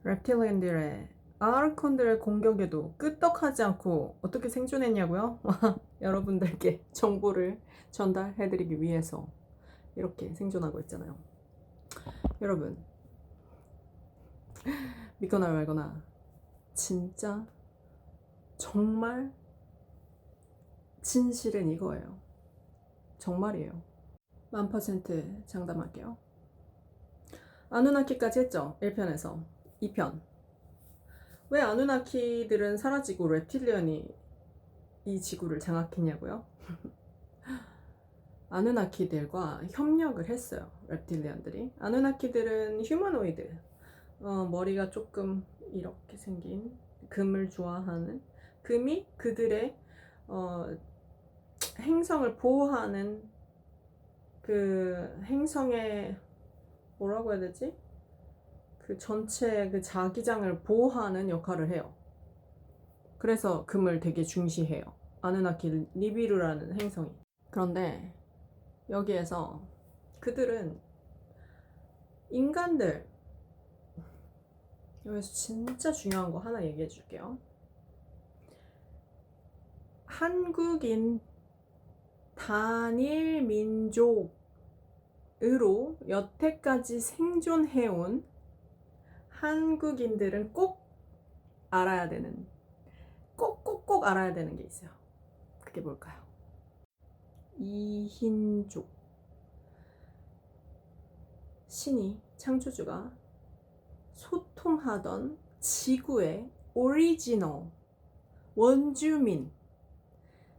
reptilian들의 아르콘들의 공격에도 끄떡하지 않고 어떻게 생존했냐고요? 여러분들께 정보를 전달해드리기 위해서 이렇게 생존하고 있잖아요. 여러분, 믿거나 말거나 진짜 정말 진실은 이거예요. 정말이에요. 1000% 장담할게요. 아누나키까지 했죠. 1편에서 2편. 왜 아누나키들은 사라지고 reptilian이 이 지구를 장악했냐고요? 아누나키들과 협력을 했어요. reptilian들이. 아누나키들은 휴머노이드, 머리가 조금 이렇게 생긴, 금을 좋아하는, 금이 그들의 행성을 보호하는 그 행성의 뭐라고 해야 되지? 그 전체 그 자기장을 보호하는 역할을 해요. 그래서 금을 되게 중시해요. 아누나키 니비루라는 행성이. 그런데 여기에서 그들은 인간들, 여기서 진짜 중요한 거 하나 얘기해 줄게요. 한국인 단일 민족으로 여태까지 생존해온 한국인들은 꼭 알아야 되는, 꼭 알아야 되는 게 있어요. 그게 뭘까요? 이힌족. 신이, 창조주가 소통하던 지구의 오리지널 원주민,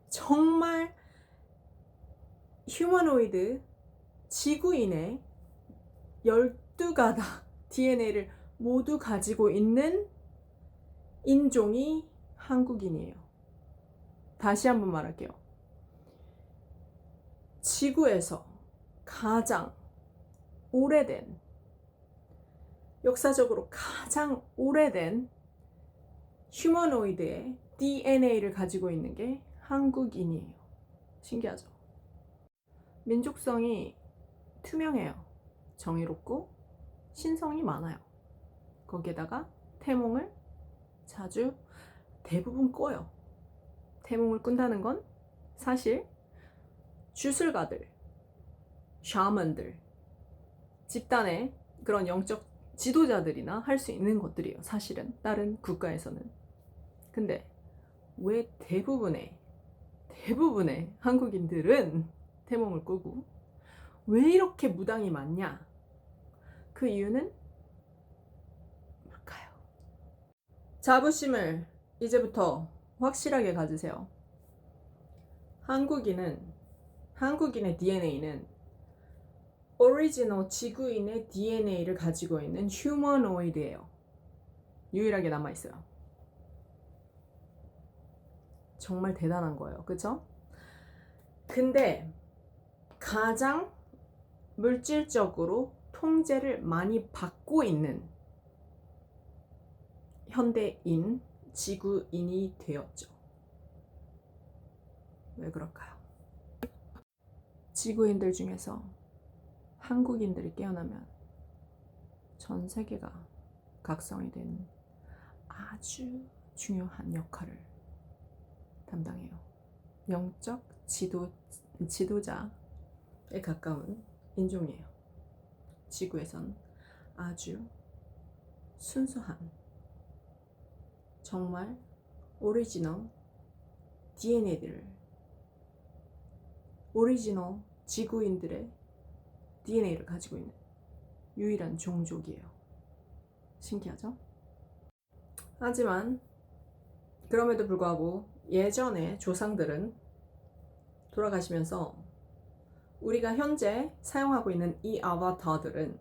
정말 휴머노이드 지구인의 12가닥 DNA를 모두 가지고 있는 인종이 한국인이에요. 다시 한번 말할게요. 지구에서 가장 오래된, 역사적으로 가장 오래된 휴머노이드의 DNA를 가지고 있는 게 한국인이에요. 신기하죠? 민족성이 투명해요. 정의롭고 신성이 많아요. 거기에다가 태몽을 자주 대부분 꿔요. 태몽을 꾼다는 건 사실 주술가들, 샤먼들, 집단의 그런 영적 지도자들이나 할 수 있는 것들이에요. 사실은 다른 국가에서는. 근데 왜 대부분의 한국인들은 태몽을 꾸고 왜 이렇게 무당이 많냐? 그 이유는 뭘까요? 자부심을 이제부터 확실하게 가지세요. 한국인의 DNA는 오리지널 지구인의 DNA를 가지고 있는 휴머노이드예요. 유일하게 남아있어요. 정말 대단한 거예요. 그쵸? 근데 가장 물질적으로 통제를 많이 받고 있는 현대인, 지구인이 되었죠. 왜 그럴까요? 지구인들 중에서 한국인들이 깨어나면 전 세계가 각성이 되는 아주 중요한 역할을 담당해요. 영적 지도자에 가까운 인종이에요. 지구에선 아주 순수한, 정말 오리지널 DNA들을, 오리지널 지구인들의 DNA를 가지고 있는 유일한 종족이에요. 신기하죠? 하지만 그럼에도 불구하고 예전의 조상들은 돌아가시면서 우리가 현재 사용하고 있는 이 아바타들은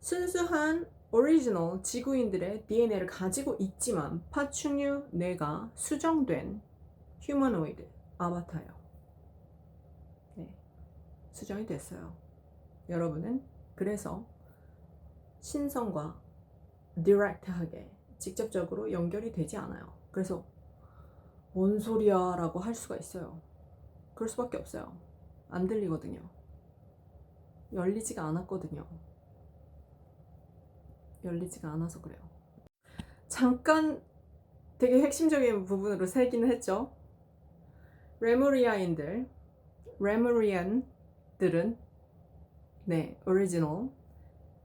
순수한 오리지널 지구인들의 DNA를 가지고 있지만 파충류 뇌가 수정된 휴머노이드 아바타예요. 네, 수정이 됐어요. 여러분은 그래서 신성과 디렉트하게 직접적으로 연결이 되지 않아요. 그래서 뭔 소리야 라고 할 수가 있어요. 그럴 수밖에 없어요. 안 들리거든요. 열리지가 않았거든요. 열리지가 않아서 그래요. 잠깐 되게 핵심적인 부분으로 새기는 했죠. 레무리안들은 네, 오리지널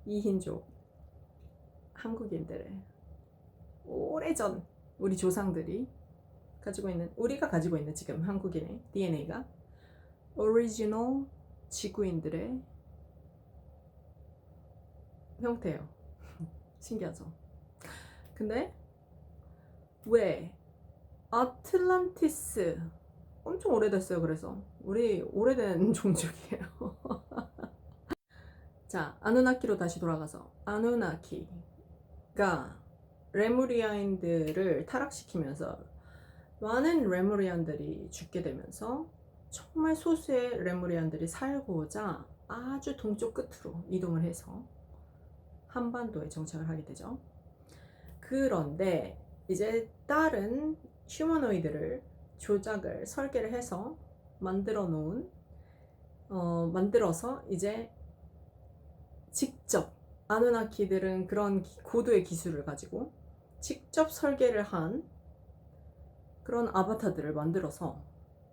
이힌족 한국인들의 오래전 우리 조상들이 우리가 가지고 있는 지금 한국인의 DNA가 오리지널 지구인들의 형태예요. 신기하죠? 근데 왜 아틀란티스 엄청 오래됐어요. 그래서 우리 오래된 종족이에요. 자, 아누나키로 다시 돌아가서 아누나키가 레무리아인들을 타락시키면서 많은 레무리안들이 죽게 되면서 정말 소수의 레무리안들이 살고자 아주 동쪽 끝으로 이동을 해서 한반도에 정착을 하게 되죠. 그런데 이제 다른 휴머노이드를 설계를 해서 만들어서 이제 직접 아누나키들은 그런 고도의 기술을 가지고 직접 설계를 한 그런 아바타들을 만들어서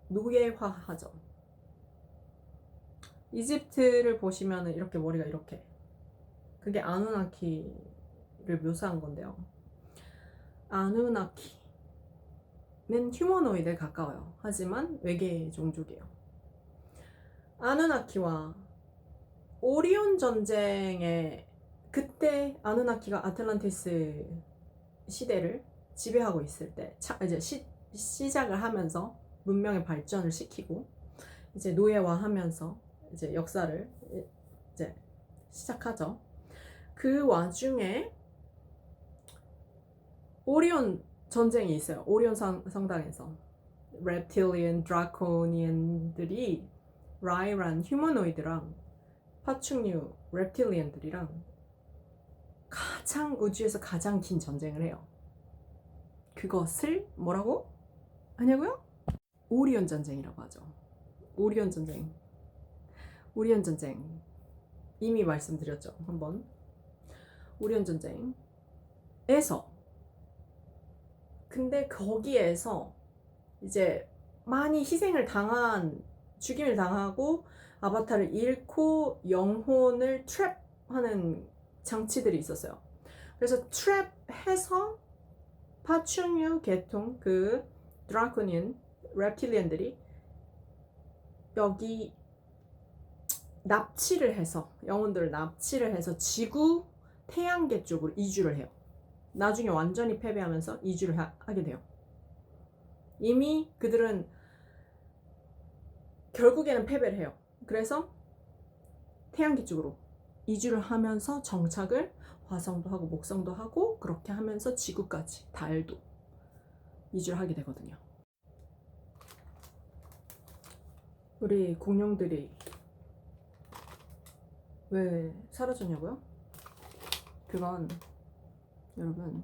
노예화하죠. 이집트를 보시면 이렇게 머리가 이렇게, 그게 아누나키를 묘사한 건데요. 아누나키는 휴머노이드에 가까워요. 하지만 외계 종족이에요. 아누나키와 오리온 전쟁에 그때 아누나키가 아틀란티스 시대를 지배하고 있을 때 이제 시작을 하면서 문명의 발전을 시키고 이제 노예화하면서 이제 역사를 이제 시작하죠. 그 와중에 오리온 전쟁이 있어요. 오리온 성당에서 reptilian, 드라코니안들이 라이란 휴머노이드랑 파충류 reptilian들이랑 우주에서 가장 긴 전쟁을 해요. 그것을 뭐라고 하냐고요? 오리온 전쟁이라고 하죠. 오리온 전쟁 이미 말씀드렸죠. 한번 오리온 전쟁에서, 근데 거기에서 이제 많이 죽임을 당하고 아바타를 잃고 영혼을 트랩하는 장치들이 있었어요. 그래서 트랩해서 파충류 계통 그 드라코니안 reptilian들이 여기 영혼들을 납치를 해서 지구 태양계 쪽으로 이주를 해요. 나중에 완전히 패배하면서 이주를 하게 돼요. 이미 그들은 결국에는 패배를 해요. 그래서 태양계 쪽으로 이주를 하면서 정착을 화성도 하고 목성도 하고 그렇게 하면서 지구까지, 달도 이주를 하게 되거든요. 우리 공룡들이 왜 사라졌냐고요? 그건 여러분,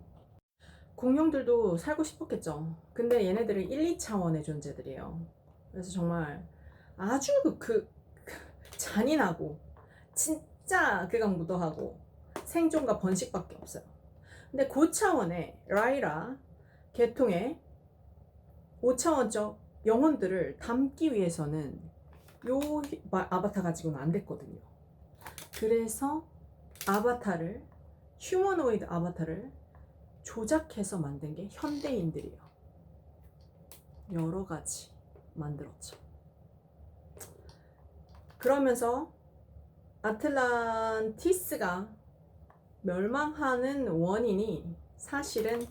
공룡들도 살고 싶었겠죠. 근데 얘네들은 1, 2차원의 존재들이에요. 그래서 정말 아주 잔인하고 진짜 극악무도하고 생존과 번식밖에 없어요. 근데 고차원의 라이라 계통의 5차원적 영혼들을 담기 위해서는 요 아바타 가지고는 안 됐거든요. 그래서 휴머노이드 아바타를 조작해서 만든 게 현대인들이에요. 여러 가지 만들었죠. 그러면서 아틀란티스가 멸망하는 원인이 사실은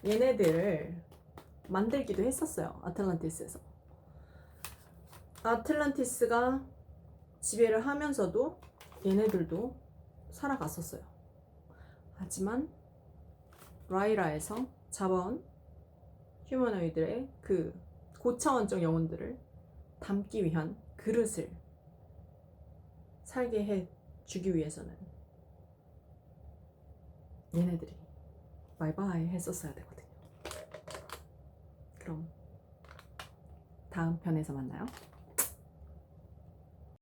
얘네들을 만들기도 했었어요. 아틀란티스에서. 아틀란티스가 지배를 하면서도 얘네들도 살아갔었어요. 하지만 라이라에서 잡아온 휴머노이드의 그 고차원적 영혼들을 담기 위한 그릇을 살게 해주기 위해서는 얘네들이 바이바이 했었어야 되거든요. 그럼 다음 편에서 만나요.